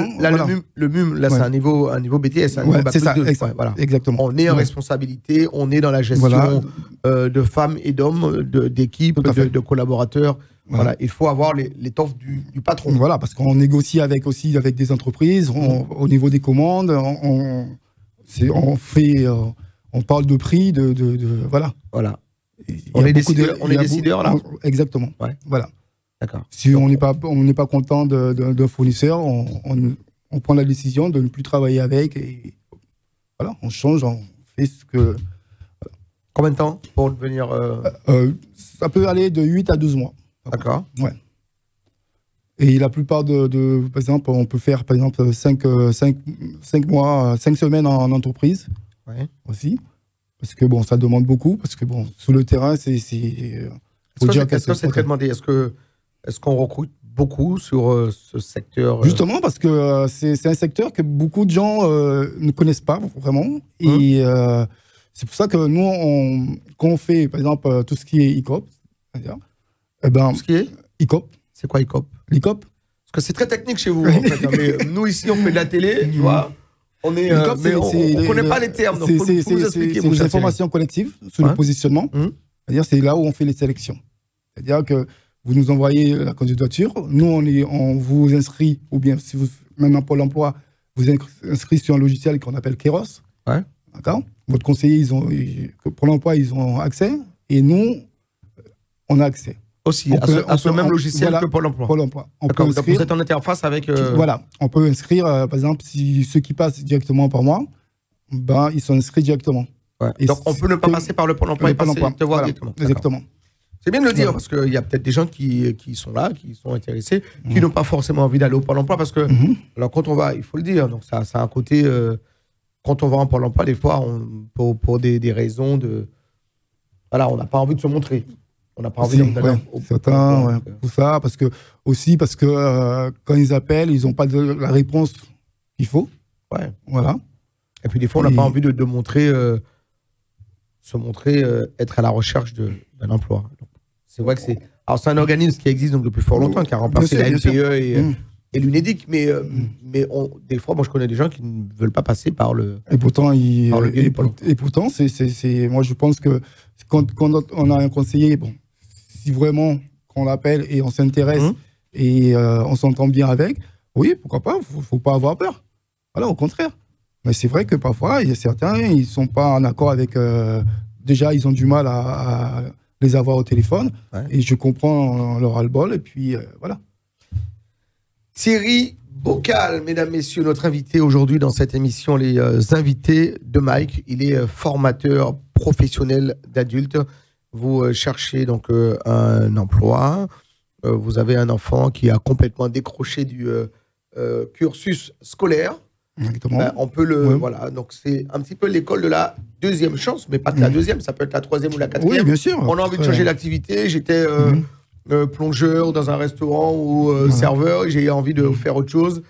le MUM, là, c'est un niveau BTS. C'est ça, voilà. Exactement. On est en responsabilité, on est dans la gestion de femmes et d'hommes, d'équipes, de collaborateurs. Voilà. Il faut avoir l'étoffe du patron. Voilà, parce qu'on négocie aussi avec des entreprises, au niveau des commandes. on parle de prix, voilà. Voilà. On est décideur là. Exactement. Ouais. Voilà. D'accord. Si on n'est pas content d'un fournisseur, on prend la décision de ne plus travailler avec et voilà, on change, on fait ce que. Voilà. Combien de temps pour devenir ça peut aller de 8 à 12 mois. D'accord. Ouais. Et la plupart par exemple, on peut faire par exemple 5 mois, 5 semaines en entreprise. Ouais. Aussi. Parce que bon, ça demande beaucoup. Parce que bon, sur le terrain, Est-ce que c'est très demandé? Est-ce qu'on recrute beaucoup sur ce secteur Justement, parce que c'est un secteur que beaucoup de gens ne connaissent pas vraiment. Et c'est pour ça que nous, quand on fait, par exemple, tout ce qui est ICOP, c'est-à-dire, tout ce qui est ICOP. C'est quoi ICOP? L'ICOP. Parce que c'est très technique chez vous, en fait. Mais nous, ici, on fait de la télé, tu vois. On est, mais on ne connaît pas les termes. Donc, faut nous expliquer. C'est des informations collectives sur le positionnement. C'est-à-dire, c'est là où on fait les sélections. C'est-à-dire que vous nous envoyez la candidature, nous, on vous inscrit, ou bien, si vous, même un Pôle emploi, vous inscrit sur un logiciel qu'on appelle Keros. Ouais. D'accord. Votre conseiller, Pôle emploi, ils ont accès, et nous, on a accès. Aussi, à ce même logiciel voilà, que Pôle emploi. Pôle emploi. Donc vous êtes en interface avec. Voilà, on peut inscrire, par exemple, si ceux qui passent directement par moi, ben, ils sont inscrits directement. Ouais. Donc on peut ne pas passer par le Pôle emploi et passer te voir directement. Exactement. C'est bien de le dire, parce qu'il y a peut-être des gens qui sont là, qui sont intéressés, qui n'ont pas forcément envie d'aller au Pôle emploi, parce que, alors quand on va, il faut le dire, donc ça a un côté, quand on va en Pôle emploi, des fois, pour des raisons de. Voilà, on n'a pas envie de se montrer. On n'a pas envie d'aller certains, pour ça, parce que quand ils appellent, ils n'ont pas la réponse qu'il faut. Ouais. Voilà. Et puis des fois, on n'a pas envie de montrer, se montrer, être à la recherche d'un emploi. C'est vrai que c'est. Alors, c'est un organisme qui existe donc depuis fort longtemps, qui a remplacé la NPE et l'UNEDIC, mais des fois, moi, je connais des gens qui ne veulent pas passer par le. Et pourtant, moi, je pense que quand on a un conseiller, bon, si vraiment qu'on l'appelle et on s'intéresse et on s'entend bien avec, oui, pourquoi pas, faut pas avoir peur. Voilà, au contraire. Mais c'est vrai que parfois, il y a certains, ils sont pas en accord avec. Déjà, ils ont du mal à les avoir au téléphone. Ouais. Et je comprends leur ras-le-bol. Et puis, voilà. Thierry Bocal, mesdames, messieurs, notre invité aujourd'hui dans cette émission, les invités de Mike. Il est formateur professionnel d'adultes. Vous cherchez donc un emploi. Vous avez un enfant qui a complètement décroché du cursus scolaire. Exactement. On peut voilà, donc c'est un petit peu l'école de la deuxième chance, mais pas que la deuxième, ça peut être la troisième ou la quatrième. Oui, bien sûr. On a envie de changer d'activité. J'étais plongeur dans un restaurant ou serveur, j'ai envie de faire autre chose,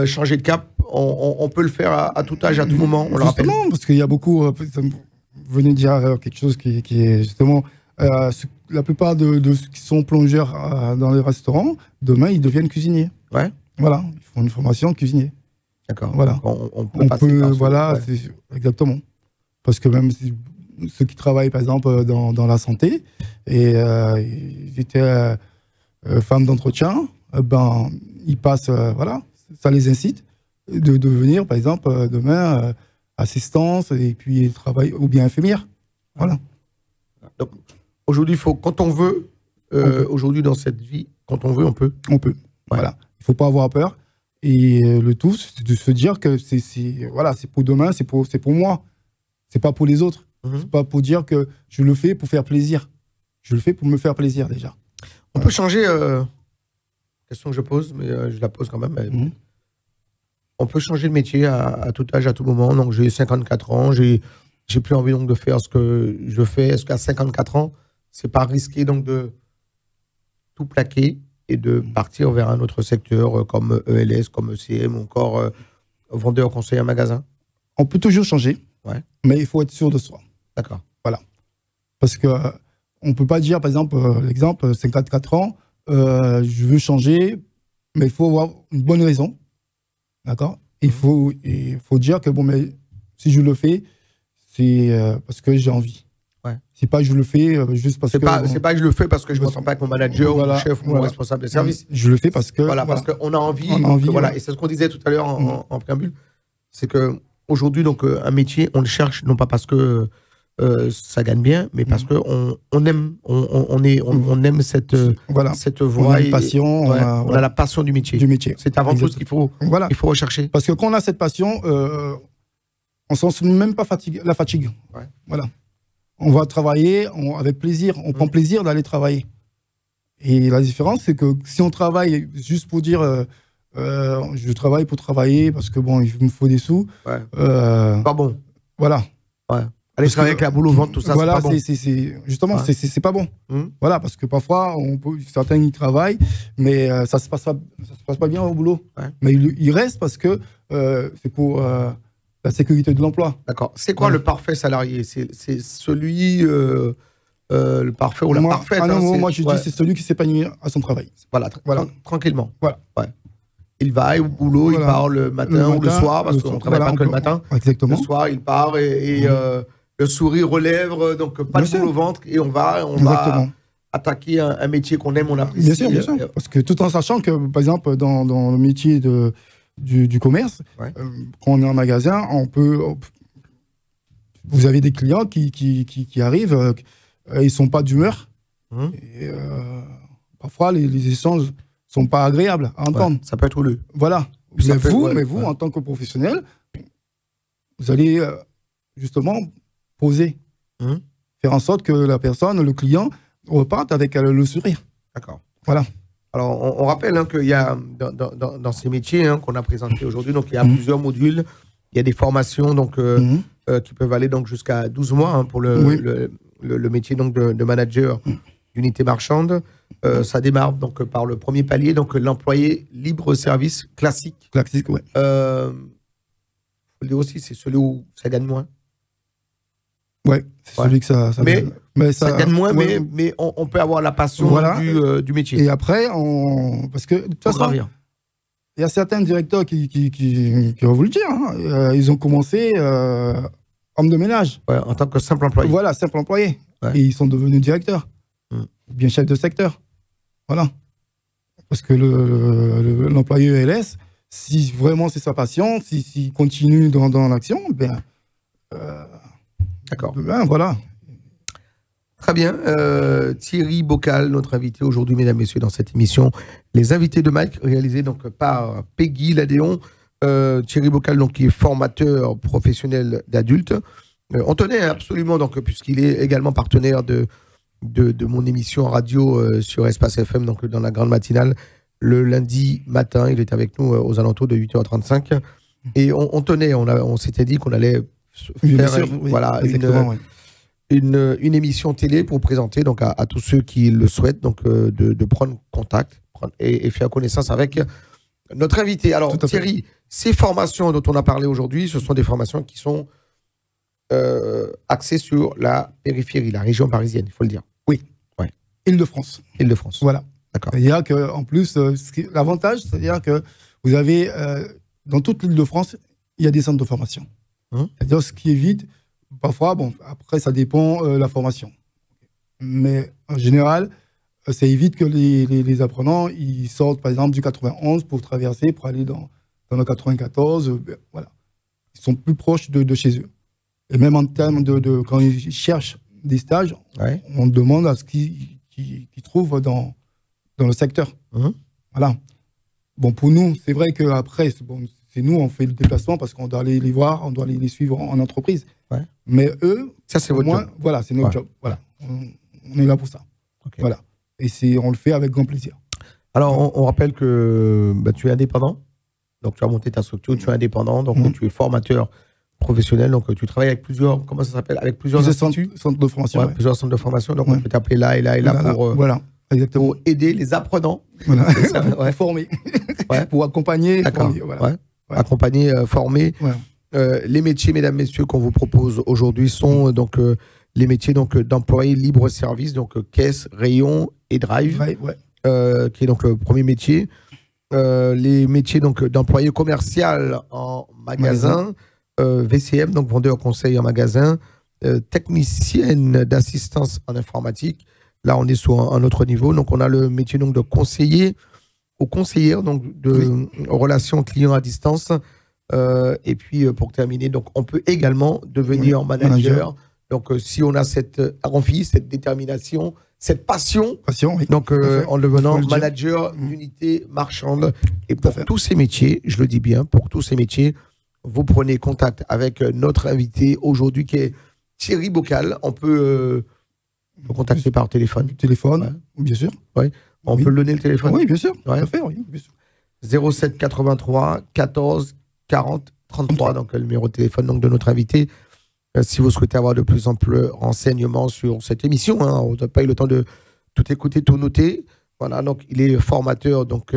changer de cap. On peut le faire à tout âge, à tout moment, on le rappelle. Justement, parce qu'il y a beaucoup, vous venez de dire quelque chose qui est justement, la plupart de ceux qui sont plongeurs dans les restaurants, demain, ils deviennent cuisiniers. Ouais. Voilà, ils font une formation de cuisinier. D'accord. Voilà. On peut passer par voilà, exactement. Parce que même ceux qui travaillent, par exemple, dans la santé, et ils étaient femmes d'entretien, ben, ils passent, voilà, ça les incite de devenir, par exemple, demain, assistance, et puis travail, ou bien infirmière. Voilà. Donc, aujourd'hui, quand on veut, aujourd'hui, dans cette vie, quand on veut, on peut. On peut. Ouais. Voilà. Il ne faut pas avoir peur. Et le tout, c'est de se dire que voilà, c'est pour demain, c'est pour moi. C'est pas pour les autres. C'est pas pour dire que je le fais pour faire plaisir. Je le fais pour me faire plaisir déjà. On peut changer, question que je pose, mais je la pose quand même. On peut changer de métier à tout âge, à tout moment. Donc j'ai 54 ans, j'ai plus envie donc de faire ce que je fais. Est-ce qu'à 54 ans, c'est pas risqué donc de tout plaquer et de partir vers un autre secteur comme ELS, comme ECM, ou encore vendeur, conseiller en magasin? On peut toujours changer, mais il faut être sûr de soi. D'accord. Voilà. Parce qu'on ne peut pas dire, par exemple, l'exemple, 54 ans, je veux changer, mais il faut avoir une bonne raison. D'accord. Il faut dire que, bon, mais si je le fais, c'est parce que j'ai envie. Ouais. C'est pas je le fais juste parce que. C'est pas je le fais parce que je ne me sens pas avec mon manager, ou mon chef, ou mon responsable de service. Je le fais parce que. Voilà, parce qu'on a envie. On a envie, voilà. Et c'est ce qu'on disait tout à l'heure en préambule. C'est que aujourd'hui, donc, un métier, on le cherche, non pas parce que ça gagne bien, mais parce qu'on on aime, on aime cette voie. On a une passion. On a la passion du métier. C'est avant tout ce qu'il faut rechercher. Parce que quand on a cette passion, on ne sent même pas la fatigue. Ouais. Voilà. On va travailler avec plaisir. On prend plaisir d'aller travailler. Et la différence, c'est que si on travaille juste pour dire je travaille pour travailler parce que bon, il me faut des sous. Pas bon. Voilà. Ouais. Aller travailler avec la boule au ventre, tout ça, voilà, c'est pas bon. Justement, c'est pas bon. Voilà, parce que parfois, certains y travaillent, mais ça se passe pas bien au boulot. Ouais. Mais il reste parce que c'est pour la sécurité de l'emploi. D'accord. C'est quoi le parfait salarié? C'est celui le parfait ou la parfaite? Moi, je dis c'est celui qui s'épanouit à son travail. Voilà, tranquillement. Voilà. Ouais. Il va au boulot, il part le matin ou le soir, parce qu'on ne travaille pas que le matin. Exactement. Le soir, il part et le sourire aux lèvres, donc pas de boule au ventre, et on va attaquer un métier qu'on aime, on apprécie. Bien sûr. Parce que tout en sachant que, par exemple, dans le métier du commerce, quand on est en magasin, vous avez des clients qui arrivent, ils ne sont pas d'humeur. Et, parfois, les échanges ne sont pas agréables à entendre. Ça peut être houleux. Voilà. Mais vous, en tant que professionnel, vous allez justement poser. Faire en sorte que la personne, le client, reparte avec le sourire. D'accord. Voilà. Alors, on rappelle qu'il y a, dans ces métiers qu'on a présentés aujourd'hui, donc il y a plusieurs modules. Il y a des formations donc, qui peuvent aller donc, jusqu'à 12 mois pour le métier donc, de manager d'unité marchande. Ça démarre donc, par le premier palier, donc l'employé libre-service classique. Classique, oui. Il faut le dire aussi, c'est celui où ça gagne moins. Oui, c'est celui que ça ça gagne moins, mais on peut avoir la passion du métier. Et après, parce que de toute façon, il y a certains directeurs qui vont vous le dire, ils ont commencé homme de ménage. Ouais, en tant que simple employé. Voilà, simple employé. Ouais. Et ils sont devenus directeurs, ou bien chef de secteur. Voilà. Parce que l'employé ELS, si vraiment c'est sa passion, s'il continue dans l'action, d'accord. Voilà. Très bien. Thierry Bocal, notre invité aujourd'hui, mesdames, messieurs, dans cette émission. Les invités de Mike, réalisés donc par Peggy Ladéon. Thierry Bocal, donc, qui est formateur professionnel d'adultes. On tenait absolument, donc, puisqu'il est également partenaire de mon émission radio sur Espace FM, donc dans la grande matinale, le lundi matin. Il est avec nous aux alentours de 8h35. Et on tenait, on s'était dit qu'on allait faire une émission télé pour présenter donc, à tous ceux qui le souhaitent donc, de prendre contact et faire connaissance avec notre invité. Alors Thierry, ces formations dont on a parlé aujourd'hui, ce sont des formations qui sont axées sur la périphérie, la région parisienne, il faut le dire. Oui. Ouais. Île-de-France. Île-de-France. Voilà. D'accord. C'est-à-dire qu'en plus, l'avantage, c'est-à-dire que vous avez, dans toute l'Île-de-France, il y a des centres de formation. C'est-à-dire ce qui évite, parfois, bon, après ça dépend de la formation. Mais en général, ça évite que les apprenants, ils sortent par exemple du 91 pour traverser, pour aller dans le 94. Voilà. Ils sont plus proches de chez eux. Et même en termes quand ils cherchent des stages, on demande à ce qu'ils trouvent dans le secteur. Voilà. Bon, pour nous, c'est vrai qu'après, c'est nous, on fait le déplacement parce qu'on doit aller les voir, on doit aller les suivre en entreprise. Ouais. Mais eux, ça, c'est votre job. Voilà, c'est notre job. Voilà. On est là pour ça. Okay. Voilà. Et on le fait avec grand plaisir. Alors, on rappelle que tu es indépendant. Donc, tu as monté ta structure, tu es indépendant. Donc, tu es formateur professionnel. Donc, tu travailles avec plusieurs, comment ça s'appelle? Avec plusieurs instituts. Centres de formation. Plusieurs centres de formation. Donc, on peut t'appeler là et là et là pour... Exactement. Pour aider les apprenants. Voilà. Pour former. Pour accompagner. D'accord. Accompagner, former. Les métiers, mesdames, messieurs, qu'on vous propose aujourd'hui sont donc les métiers d'employés libre-service, donc caisse, rayon et drive, qui est donc le premier métier. Les métiers d'employés commercial en magasin, VCM, donc vendeur conseil en magasin, technicienne d'assistance en informatique. Là, on est sur un autre niveau. Donc, on a le métier de conseiller ou conseillère, donc de relations clients à distance, Et puis, pour terminer, donc, on peut également devenir manager. Donc, si on a cette envie, cette détermination, cette passion, oui. donc en devenant manager d'unité marchande. Et pour tous ces métiers, je le dis bien, pour tous ces métiers, vous prenez contact avec notre invité aujourd'hui qui est Thierry Bocal. On peut contacter par téléphone. Bien sûr. Ouais. On peut le donner le téléphone. Oui, bien sûr. Tout à fait, oui, bien sûr. 07 83 14 40 33, donc le numéro de téléphone donc, de notre invité. Si vous souhaitez avoir de plus amples renseignements sur cette émission, hein, on n'a pas eu le temps de tout écouter, tout noter. Voilà, donc il est formateur donc,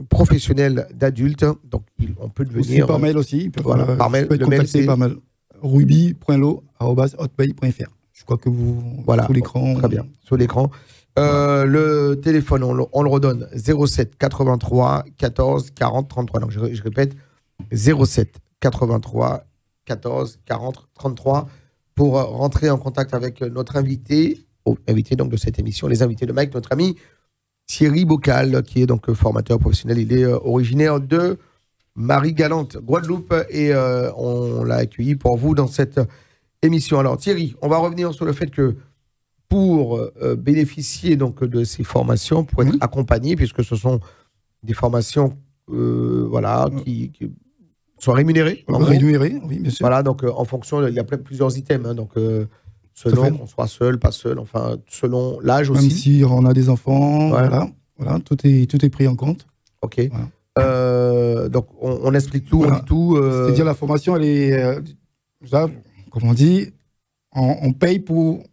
professionnel d'adultes. Donc on peut devenir. Aussi par mail aussi. Voilà, par mail. Le mail c'est par mail. ruby.lo@hotmail.fr. Je crois que vous. Voilà, sous l'écran. Très bien, sous l'écran. Le téléphone, on le redonne 07 83 14 40 33. Donc je répète 07 83 14 40 33 pour rentrer en contact avec notre invité, donc de cette émission, les invités de Mike, notre ami Thierry Bocal, qui est donc formateur professionnel. Il est originaire de Marie-Galante, Guadeloupe, et on l'a accueilli pour vous dans cette émission. Alors Thierry, on va revenir sur le fait que pour bénéficier donc de ces formations, pour être accompagné, puisque ce sont des formations qui sont rémunérées. Rémunérées, oui, bien sûr. Voilà, donc en fonction, il y a plusieurs items, hein, donc selon qu'on soit seul, pas seul, enfin selon l'âge aussi. Même si on a des enfants, voilà, tout est pris en compte. Ok. Voilà. Donc on explique tout, on dit tout. C'est-à-dire la formation, elle est, comme on dit, on paye pour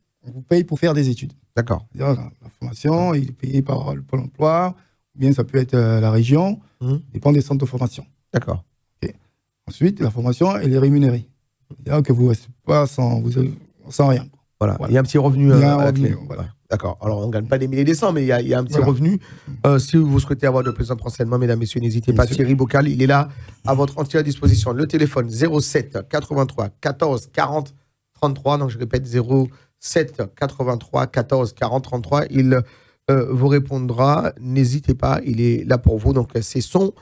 faire des études. D'accord. La formation est payée par le Pôle emploi, ou bien ça peut être la région, dépend des centres de formation. D'accord. Ensuite, la formation, elle est rémunérée. C'est-à-dire que vous ne restez pas sans rien. Voilà. Il y a un petit revenu à la clé. Voilà. D'accord. Alors, on ne gagne pas des milliers et des cents, mais il y a un petit revenu. Si vous souhaitez avoir de plus amples renseignements, mesdames, messieurs, n'hésitez pas. Thierry Bocal, il est là à votre entière disposition. Le téléphone 07 83 14 40 33. Donc, je répète, 07 83 14 40 33. Il vous répondra. N'hésitez pas, il est là pour vous. Donc, c'est son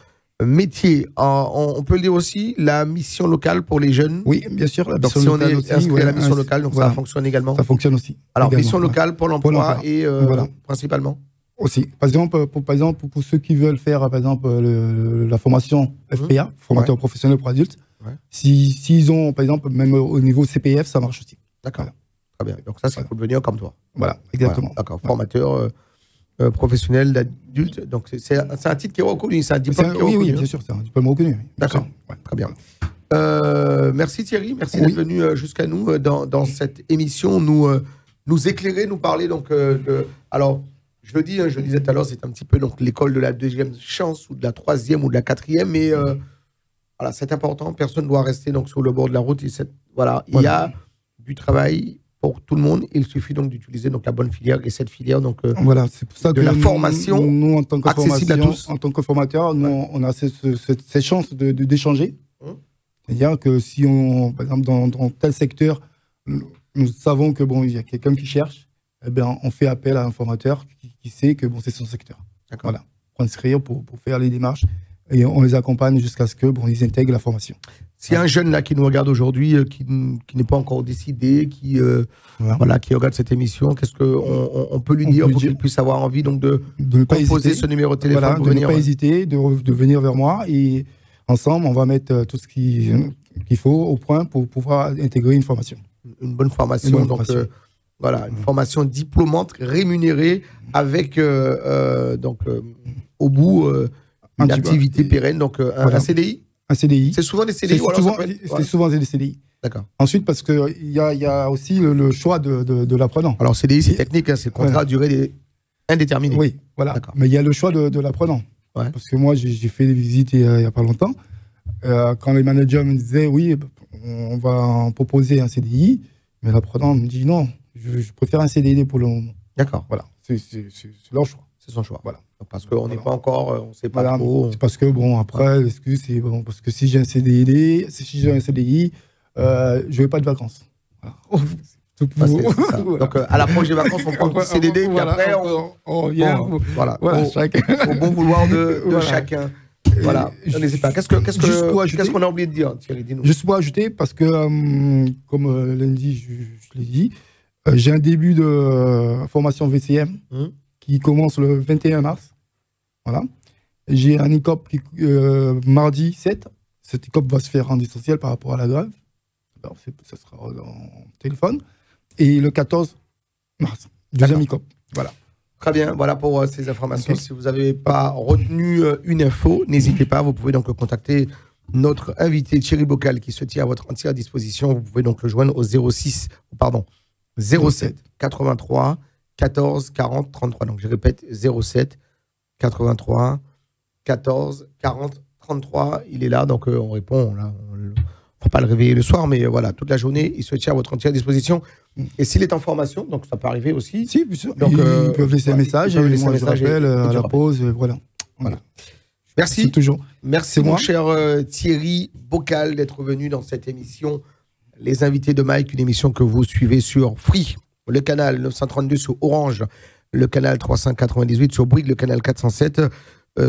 métier. On peut le dire aussi, la mission locale pour les jeunes. Oui, bien sûr. Donc, si on est inscrit à la mission locale, donc ça fonctionne également. Ça fonctionne aussi. Alors, mission locale pour l'emploi et principalement. Aussi. Par exemple, pour ceux qui veulent faire, par exemple, la formation FPA, formateur professionnel pour adultes, s'ils ont, par exemple, même au niveau CPF, ça marche aussi. D'accord. Très bien. Donc ça, c'est pour devenir comme toi. Voilà, exactement. D'accord. Formateur professionnel d'adulte. Donc c'est un titre qui est reconnu, c'est un diplôme qui est reconnu. Oui, bien sûr, c'est un diplôme reconnu. D'accord. Très bien. Merci Thierry, merci d'être venu jusqu'à nous dans cette émission, nous éclairer, nous parler donc alors. Je le dis, je le disais tout à l'heure, c'est un petit peu l'école de la deuxième chance ou de la troisième ou de la quatrième, mais voilà, c'est important. Personne ne doit rester donc sur le bord de la route. Il y a du travail pour tout le monde. Il suffit donc d'utiliser donc la bonne filière et cette filière donc voilà, c'est pour ça de la formation. Nous, en tant que accessible à tous. En tant que formateur, nous, on a cette chance d'échanger. C'est-à-dire que si on, par exemple, dans tel secteur, nous savons que bon, il y a quelqu'un qui cherche. Eh bien, on fait appel à un formateur qui sait que bon, c'est son secteur. Voilà. Pour inscrire, pour faire les démarches. Et on les accompagne jusqu'à ce que bon, ils intègrent la formation. S'il y a un jeune là qui nous regarde aujourd'hui, qui n'est pas encore décidé, qui regarde cette émission, qu'est-ce qu'on peut lui dire pour qu'il puisse avoir envie donc de composer ce numéro de téléphone pour venir. De ne pas hésiter, de venir vers moi. Et ensemble, on va mettre tout ce qu'il faut au point pour pouvoir intégrer une formation. Une bonne formation. Voilà, une formation diplômante, rémunérée, avec au bout une activité pérenne, donc un CDI. Un CDI. C'est souvent des CDI. C'est souvent des CDI. D'accord. Ensuite, parce qu'il y a aussi le choix de l'apprenant. Alors CDI, c'est technique, hein, c'est contrat à durée indéterminée. Oui, voilà. Mais il y a le choix de l'apprenant. Ouais. Parce que moi, j'ai fait des visites il n'y a pas longtemps. Quand les managers me disaient, oui, on va en proposer un CDI, mais l'apprenant me dit non. Je préfère un CDD pour le moment. D'accord. Voilà. C'est leur choix. C'est son choix. Voilà. Parce qu'on n'est pas encore, on ne sait pas trop. C'est parce que, bon, après, l'excuse, c'est bon, parce que si j'ai un CDD, si j'ai un CDI, je n'ai pas de vacances. Voilà. Ça. Donc, à l'approche des vacances, on prend un petit CDD, puis après, on revient au bon vouloir de chacun. Voilà, n'hésitez pas. Qu'est-ce qu'on a oublié de dire, Thierry? Dis-nous. Juste pour ajouter, parce que, comme lundi, je l'ai dit, j'ai un début de formation VCM qui commence le 21 mars. Voilà. J'ai un ICOP qui, mardi 7. Cet ICOP va se faire en distanciel par rapport à la grève. Alors, ça sera en téléphone. Et le 14 mars, deuxième ICOP. Voilà. Très bien, voilà pour ces informations. Okay. Si vous n'avez pas retenu une info, n'hésitez pas, vous pouvez donc contacter notre invité Thierry Bocal qui se tient à votre entière disposition. Vous pouvez donc le joindre au 07 83 14 40 33. Donc je répète, 07 83 14 40 33. Il est là, donc on répond. Là, on ne va pas le réveiller le soir, mais voilà, toute la journée, il se tient à votre entière disposition. Et s'il est en formation, donc ça peut arriver aussi. Si, bien sûr. Donc, ils peuvent laisser un message, moi je rappelle à la pause, voilà. Merci. Toujours. Merci mon cher Thierry Bocal d'être venu dans cette émission. Les invités de Mike, une émission que vous suivez sur Free, le canal 932 sur Orange, le canal 398 sur Bouygues, le canal 407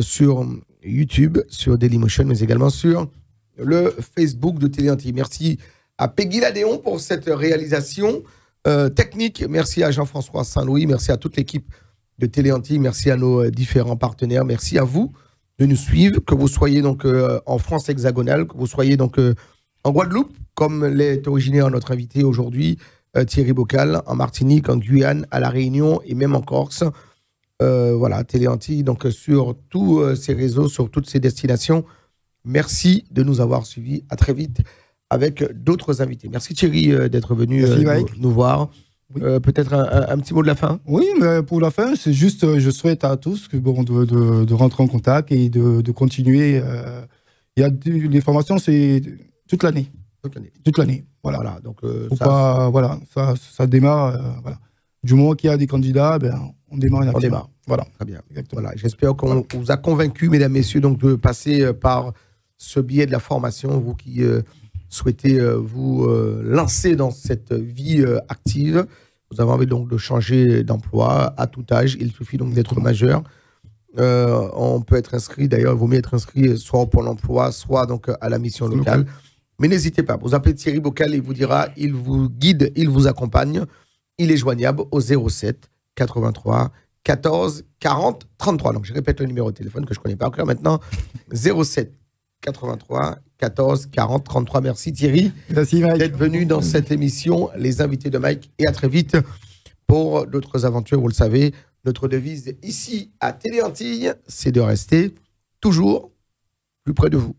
sur YouTube, sur Dailymotion, mais également sur le Facebook de Télé Antilles. Merci à Peggy Ladéon pour cette réalisation technique. Merci à Jean-François Saint-Louis. Merci à toute l'équipe de Télé Antilles. Merci à nos différents partenaires. Merci à vous de nous suivre, que vous soyez donc en France hexagonale, que vous soyez donc en Guadeloupe, comme l'est originaire notre invité aujourd'hui, Thierry Bocal, en Martinique, en Guyane, à La Réunion et même en Corse. Voilà, Télé Antilles, donc sur tous ces réseaux, sur toutes ces destinations. Merci de nous avoir suivis. À très vite avec d'autres invités. Merci Thierry d'être venu nous voir. Oui. Peut-être un petit mot de la fin. Oui, mais pour la fin, c'est juste, je souhaite à tous que, de rentrer en contact et de continuer. Les formations, c'est toute l'année. Toute l'année. Voilà. Donc, ça démarre. Voilà. Du moment qu'il y a des candidats, on démarre une activité. Voilà. Très bien. Voilà. J'espère qu'on vous a convaincu, mesdames, messieurs, donc, de passer par ce biais de la formation, vous qui souhaitez vous lancer dans cette vie active. Vous avez envie donc de changer d'emploi à tout âge. Il suffit donc d'être majeur. On peut être inscrit, d'ailleurs, il vaut mieux être inscrit soit au Pôle emploi, soit donc à la mission locale. Mais n'hésitez pas, vous appelez Thierry Bocal, il vous dira, il vous guide, il vous accompagne. Il est joignable au 07 83 14 40 33. Donc je répète le numéro de téléphone que je ne connais pas encore maintenant. 07 83 14 40 33. Merci Thierry d'être venu dans cette émission, les invités de Mike, et à très vite pour d'autres aventures. Vous le savez, notre devise ici à Télé Antilles, c'est de rester toujours plus près de vous.